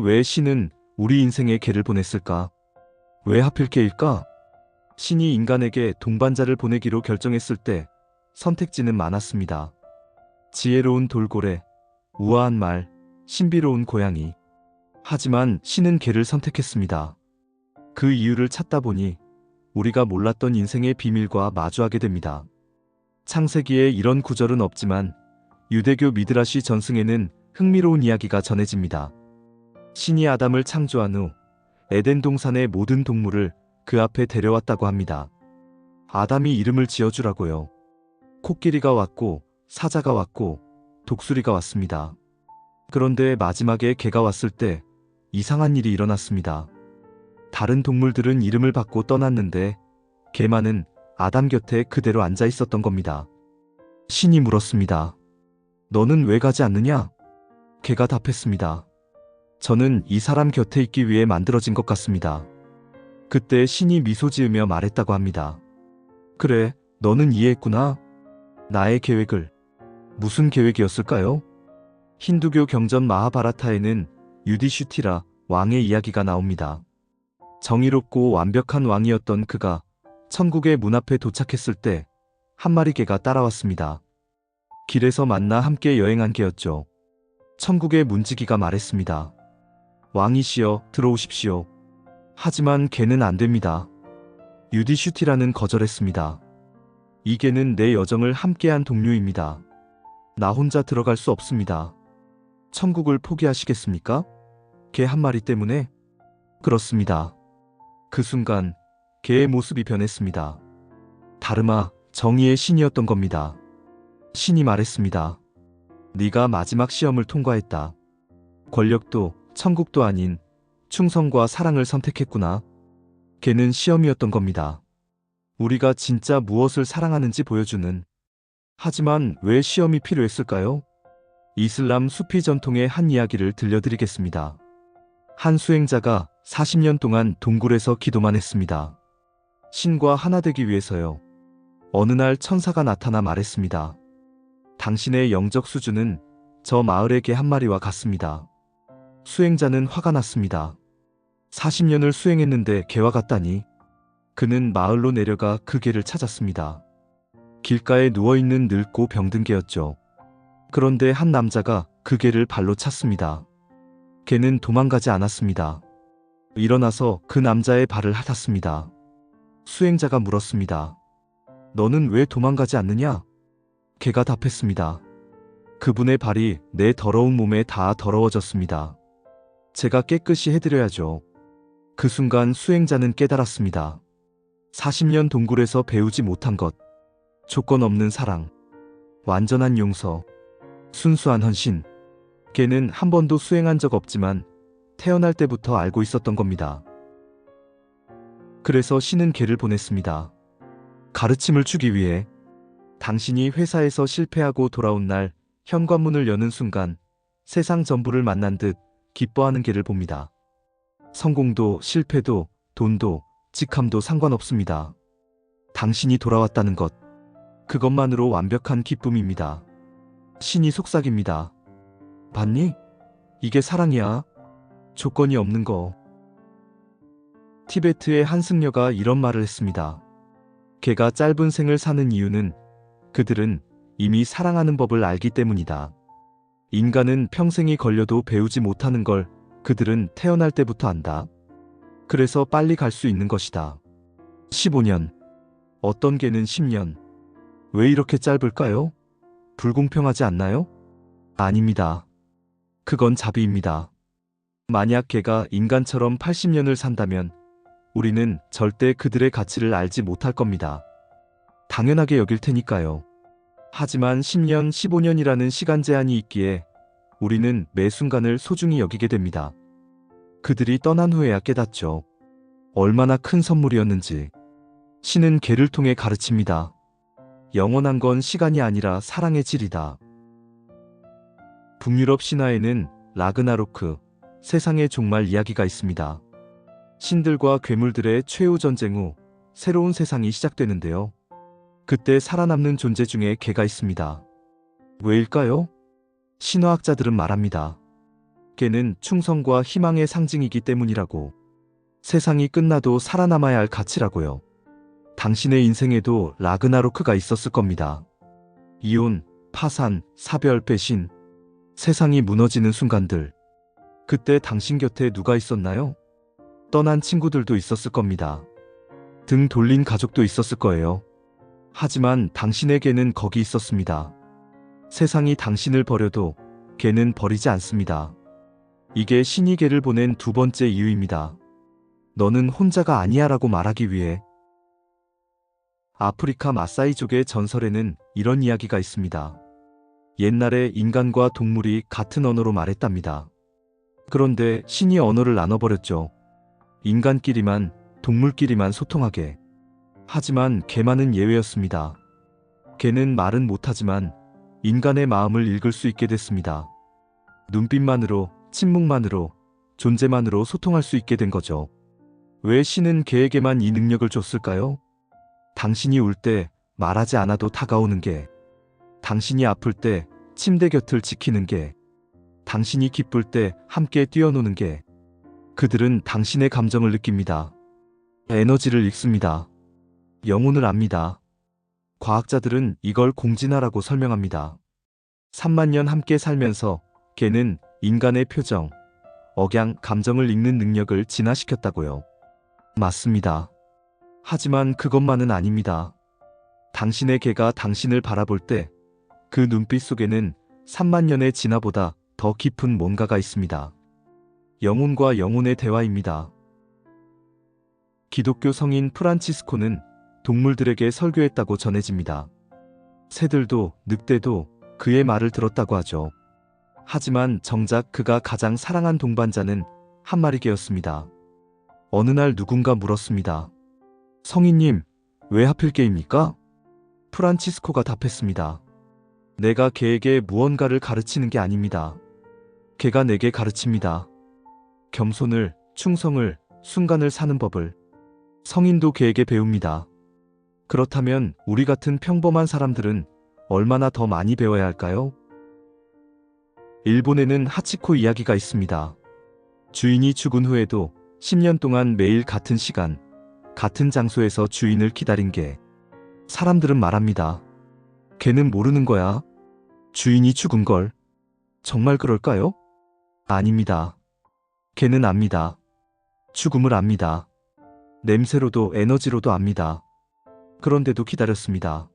왜 신은 우리 인생에 개를 보냈을까? 왜 하필 개일까? 신이 인간에게 동반자를 보내기로 결정했을 때 선택지는 많았습니다. 지혜로운 돌고래, 우아한 말, 신비로운 고양이. 하지만 신은 개를 선택했습니다. 그 이유를 찾다 보니 우리가 몰랐던 인생의 비밀과 마주하게 됩니다. 창세기에 이런 구절은 없지만 유대교 미드라시 전승에는 흥미로운 이야기가 전해집니다. 신이 아담을 창조한 후 에덴 동산의 모든 동물을 그 앞에 데려왔다고 합니다. 아담이 이름을 지어주라고요. 코끼리가 왔고 사자가 왔고 독수리가 왔습니다. 그런데 마지막에 개가 왔을 때 이상한 일이 일어났습니다. 다른 동물들은 이름을 받고 떠났는데 개만은 아담 곁에 그대로 앉아 있었던 겁니다. 신이 물었습니다. 너는 왜 가지 않느냐? 개가 답했습니다. 저는 이 사람 곁에 있기 위해 만들어진 것 같습니다. 그때 신이 미소 지으며 말했다고 합니다. 그래, 너는 이해했구나. 나의 계획을. 무슨 계획이었을까요? 힌두교 경전 마하바라타에는 유디슈티라 왕의 이야기가 나옵니다. 정의롭고 완벽한 왕이었던 그가 천국의 문 앞에 도착했을 때 한 마리 개가 따라왔습니다. 길에서 만나 함께 여행한 개였죠. 천국의 문지기가 말했습니다. 왕이시여, 들어오십시오. 하지만 개는 안 됩니다. 유디슈티라는 거절했습니다. 이 개는 내 여정을 함께한 동료입니다. 나 혼자 들어갈 수 없습니다. 천국을 포기하시겠습니까? 개 한 마리 때문에? 그렇습니다. 그 순간 개의 모습이 변했습니다. 다르마, 정의의 신이었던 겁니다. 신이 말했습니다. 네가 마지막 시험을 통과했다. 권력도 천국도 아닌 충성과 사랑을 선택했구나. 개는 시험이었던 겁니다. 우리가 진짜 무엇을 사랑하는지 보여주는. 하지만 왜 시험이 필요했을까요? 이슬람 수피 전통의 한 이야기를 들려드리겠습니다. 한 수행자가 40년 동안 동굴에서 기도만 했습니다. 신과 하나 되기 위해서요. 어느 날 천사가 나타나 말했습니다. 당신의 영적 수준은 저 마을의 개 한 마리와 같습니다. 수행자는 화가 났습니다. 40년을 수행했는데 개와 같다니. 그는 마을로 내려가 그 개를 찾았습니다. 길가에 누워있는 늙고 병든 개였죠. 그런데 한 남자가 그 개를 발로 찼습니다. 개는 도망가지 않았습니다. 일어나서 그 남자의 발을 핥았습니다. 수행자가 물었습니다. 너는 왜 도망가지 않느냐? 개가 답했습니다. 그분의 발이 내 더러운 몸에 다 더러워졌습니다. 제가 깨끗이 해드려야죠. 그 순간 수행자는 깨달았습니다. 40년 동굴에서 배우지 못한 것, 조건 없는 사랑, 완전한 용서, 순수한 헌신. 개는 한 번도 수행한 적 없지만 태어날 때부터 알고 있었던 겁니다. 그래서 신은 개를 보냈습니다. 가르침을 주기 위해. 당신이 회사에서 실패하고 돌아온 날 현관문을 여는 순간 세상 전부를 만난 듯 기뻐하는 개를 봅니다. 성공도 실패도 돈도 직함도 상관없습니다. 당신이 돌아왔다는 것, 그것만으로 완벽한 기쁨입니다. 신이 속삭입니다. 봤니? 이게 사랑이야. 조건이 없는 거. 티베트의 한 승려가 이런 말을 했습니다. 개가 짧은 생을 사는 이유는 그들은 이미 사랑하는 법을 알기 때문이다. 인간은 평생이 걸려도 배우지 못하는 걸 그들은 태어날 때부터 안다. 그래서 빨리 갈 수 있는 것이다. 15년. 어떤 개는 10년. 왜 이렇게 짧을까요? 불공평하지 않나요? 아닙니다. 그건 자비입니다. 만약 개가 인간처럼 80년을 산다면 우리는 절대 그들의 가치를 알지 못할 겁니다. 당연하게 여길 테니까요. 하지만 10년, 15년이라는 시간 제한이 있기에 우리는 매 순간을 소중히 여기게 됩니다. 그들이 떠난 후에야 깨닫죠. 얼마나 큰 선물이었는지. 신은 개를 통해 가르칩니다. 영원한 건 시간이 아니라 사랑의 질이다. 북유럽 신화에는 라그나로크, 세상의 종말 이야기가 있습니다. 신들과 괴물들의 최후 전쟁 후 새로운 세상이 시작되는데요. 그때 살아남는 존재 중에 개가 있습니다. 왜일까요? 신화학자들은 말합니다. 개는 충성과 희망의 상징이기 때문이라고. 세상이 끝나도 살아남아야 할 가치라고요. 당신의 인생에도 라그나로크가 있었을 겁니다. 이혼, 파산, 사별, 배신. 세상이 무너지는 순간들. 그때 당신 곁에 누가 있었나요? 떠난 친구들도 있었을 겁니다. 등 돌린 가족도 있었을 거예요. 하지만 당신의 개는 거기 있었습니다. 세상이 당신을 버려도 개는 버리지 않습니다. 이게 신이 개를 보낸 두 번째 이유입니다. 너는 혼자가 아니야 라고 말하기 위해. 아프리카 마사이족의 전설에는 이런 이야기가 있습니다. 옛날에 인간과 동물이 같은 언어로 말했답니다. 그런데 신이 언어를 나눠버렸죠. 인간끼리만, 동물끼리만 소통하게. 하지만 개만은 예외였습니다. 개는 말은 못하지만 인간의 마음을 읽을 수 있게 됐습니다. 눈빛만으로, 침묵만으로, 존재만으로 소통할 수 있게 된 거죠. 왜 신은 개에게만 이 능력을 줬을까요? 당신이 울 때 말하지 않아도 다가오는 개. 당신이 아플 때 침대 곁을 지키는 개. 당신이 기쁠 때 함께 뛰어노는 개. 그들은 당신의 감정을 느낍니다. 에너지를 읽습니다. 영혼을 압니다. 과학자들은 이걸 공진화라고 설명합니다. 3만 년 함께 살면서 개는 인간의 표정, 억양, 감정을 읽는 능력을 진화시켰다고요. 맞습니다. 하지만 그것만은 아닙니다. 당신의 개가 당신을 바라볼 때 그 눈빛 속에는 3만 년의 진화보다 더 깊은 뭔가가 있습니다. 영혼과 영혼의 대화입니다. 기독교 성인 프란치스코는 동물들에게 설교했다고 전해집니다. 새들도 늑대도 그의 말을 들었다고 하죠. 하지만 정작 그가 가장 사랑한 동반자는 한 마리 개였습니다. 어느 날 누군가 물었습니다. 성인님, 왜 하필 개입니까? 프란치스코가 답했습니다. 내가 개에게 무언가를 가르치는 게 아닙니다. 개가 내게 가르칩니다. 겸손을, 충성을, 순간을 사는 법을. 성인도 개에게 배웁니다. 그렇다면 우리 같은 평범한 사람들은 얼마나 더 많이 배워야 할까요? 일본에는 하치코 이야기가 있습니다. 주인이 죽은 후에도 10년 동안 매일 같은 시간, 같은 장소에서 주인을 기다린 개. 사람들은 말합니다. 개는 모르는 거야. 주인이 죽은 걸. 정말 그럴까요? 아닙니다. 개는 압니다. 죽음을 압니다. 냄새로도 에너지로도 압니다. 그런데도 기다렸습니다.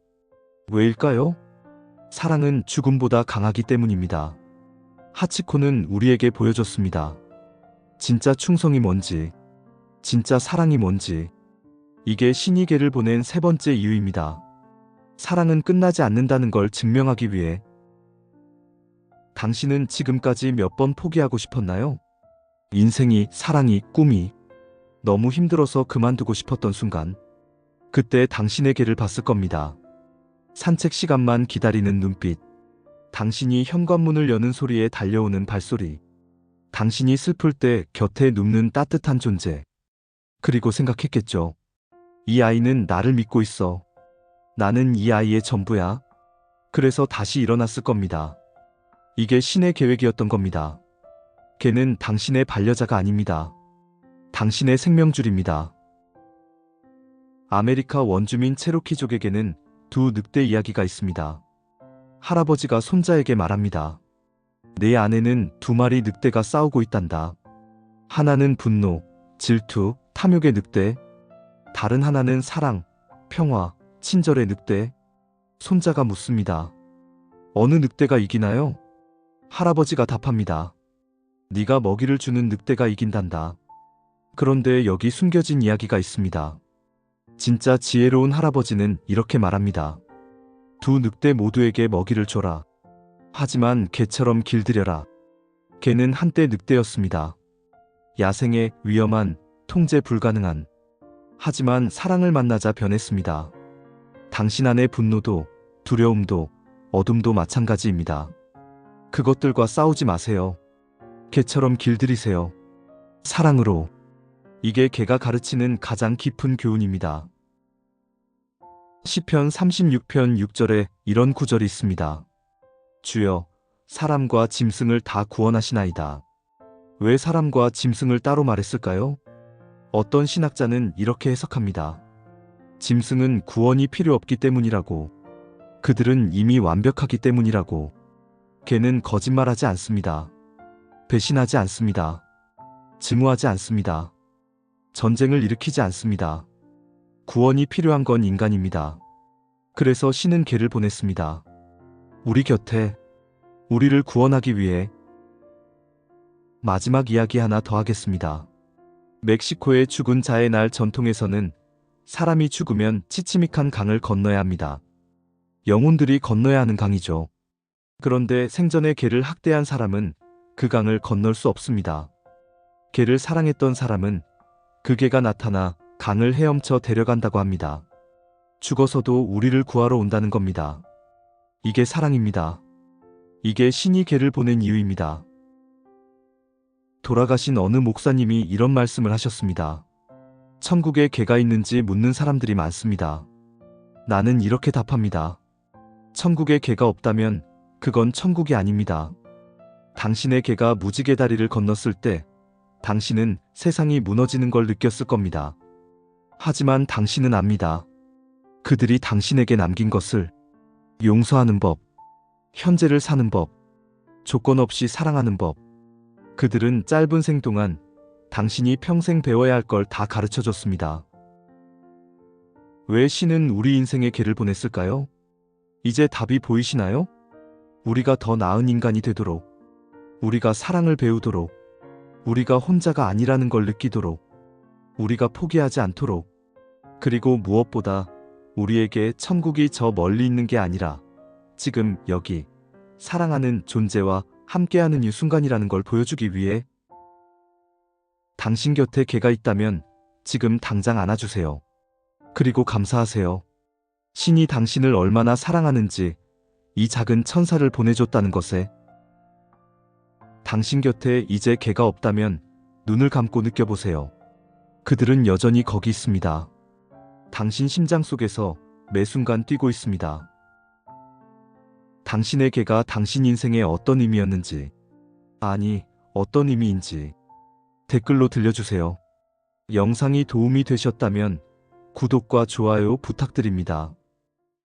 왜일까요? 사랑은 죽음보다 강하기 때문입니다. 하치코는 우리에게 보여줬습니다. 진짜 충성이 뭔지, 진짜 사랑이 뭔지. 이게 신이 개를 보낸 세 번째 이유입니다. 사랑은 끝나지 않는다는 걸 증명하기 위해. 당신은 지금까지 몇 번 포기하고 싶었나요? 인생이, 사랑이, 꿈이 너무 힘들어서 그만두고 싶었던 순간. 그때 당신의 개를 봤을 겁니다. 산책 시간만 기다리는 눈빛. 당신이 현관문을 여는 소리에 달려오는 발소리. 당신이 슬플 때 곁에 눕는 따뜻한 존재. 그리고 생각했겠죠. 이 아이는 나를 믿고 있어. 나는 이 아이의 전부야. 그래서 다시 일어났을 겁니다. 이게 신의 계획이었던 겁니다. 개는 당신의 반려자가 아닙니다. 당신의 생명줄입니다. 아메리카 원주민 체로키족에게는 두 늑대 이야기가 있습니다. 할아버지가 손자에게 말합니다. 내 안에는 두 마리 늑대가 싸우고 있단다. 하나는 분노, 질투, 탐욕의 늑대. 다른 하나는 사랑, 평화, 친절의 늑대. 손자가 묻습니다. 어느 늑대가 이기나요? 할아버지가 답합니다. 네가 먹이를 주는 늑대가 이긴단다. 그런데 여기 숨겨진 이야기가 있습니다. 진짜 지혜로운 할아버지는 이렇게 말합니다. 두 늑대 모두에게 먹이를 줘라. 하지만 개처럼 길들여라. 개는 한때 늑대였습니다. 야생의 위험한, 통제 불가능한. 하지만 사랑을 만나자 변했습니다. 당신 안의 분노도, 두려움도, 어둠도 마찬가지입니다. 그것들과 싸우지 마세요. 개처럼 길들이세요. 사랑으로. 이게 개가 가르치는 가장 깊은 교훈입니다. 시편 36편 6절에 이런 구절이 있습니다. 주여, 사람과 짐승을 다 구원하시나이다. 왜 사람과 짐승을 따로 말했을까요? 어떤 신학자는 이렇게 해석합니다. 짐승은 구원이 필요 없기 때문이라고. 그들은 이미 완벽하기 때문이라고. 개는 거짓말하지 않습니다. 배신하지 않습니다. 증오하지 않습니다. 전쟁을 일으키지 않습니다. 구원이 필요한 건 인간입니다. 그래서 신은 개를 보냈습니다. 우리 곁에, 우리를 구원하기 위해. 마지막 이야기 하나 더 하겠습니다. 멕시코의 죽은 자의 날 전통에서는 사람이 죽으면 치치미칸 강을 건너야 합니다. 영혼들이 건너야 하는 강이죠. 그런데 생전에 개를 학대한 사람은 그 강을 건널 수 없습니다. 개를 사랑했던 사람은 그 개가 나타나 강을 헤엄쳐 데려간다고 합니다. 죽어서도 우리를 구하러 온다는 겁니다. 이게 사랑입니다. 이게 신이 개를 보낸 이유입니다. 돌아가신 어느 목사님이 이런 말씀을 하셨습니다. 천국에 개가 있는지 묻는 사람들이 많습니다. 나는 이렇게 답합니다. 천국에 개가 없다면 그건 천국이 아닙니다. 당신의 개가 무지개 다리를 건넜을 때 당신은 세상이 무너지는 걸 느꼈을 겁니다. 하지만 당신은 압니다. 그들이 당신에게 남긴 것을 용서하는 법, 현재를 사는 법, 조건 없이 사랑하는 법. 그들은 짧은 생 동안 당신이 평생 배워야 할 걸 다 가르쳐 줬습니다. 왜 신은 우리 인생에 개를 보냈을까요? 이제 답이 보이시나요? 우리가 더 나은 인간이 되도록, 우리가 사랑을 배우도록, 우리가 혼자가 아니라는 걸 느끼도록, 우리가 포기하지 않도록, 그리고 무엇보다 우리에게 천국이 저 멀리 있는 게 아니라 지금 여기 사랑하는 존재와 함께하는 이 순간이라는 걸 보여주기 위해. 당신 곁에 개가 있다면 지금 당장 안아주세요. 그리고 감사하세요. 신이 당신을 얼마나 사랑하는지 이 작은 천사를 보내줬다는 것에. 당신 곁에 이제 개가 없다면 눈을 감고 느껴보세요. 그들은 여전히 거기 있습니다. 당신 심장 속에서 매 순간 뛰고 있습니다. 당신의 개가 당신 인생에 어떤 의미였는지, 아니, 어떤 의미인지 댓글로 들려주세요. 영상이 도움이 되셨다면 구독과 좋아요 부탁드립니다.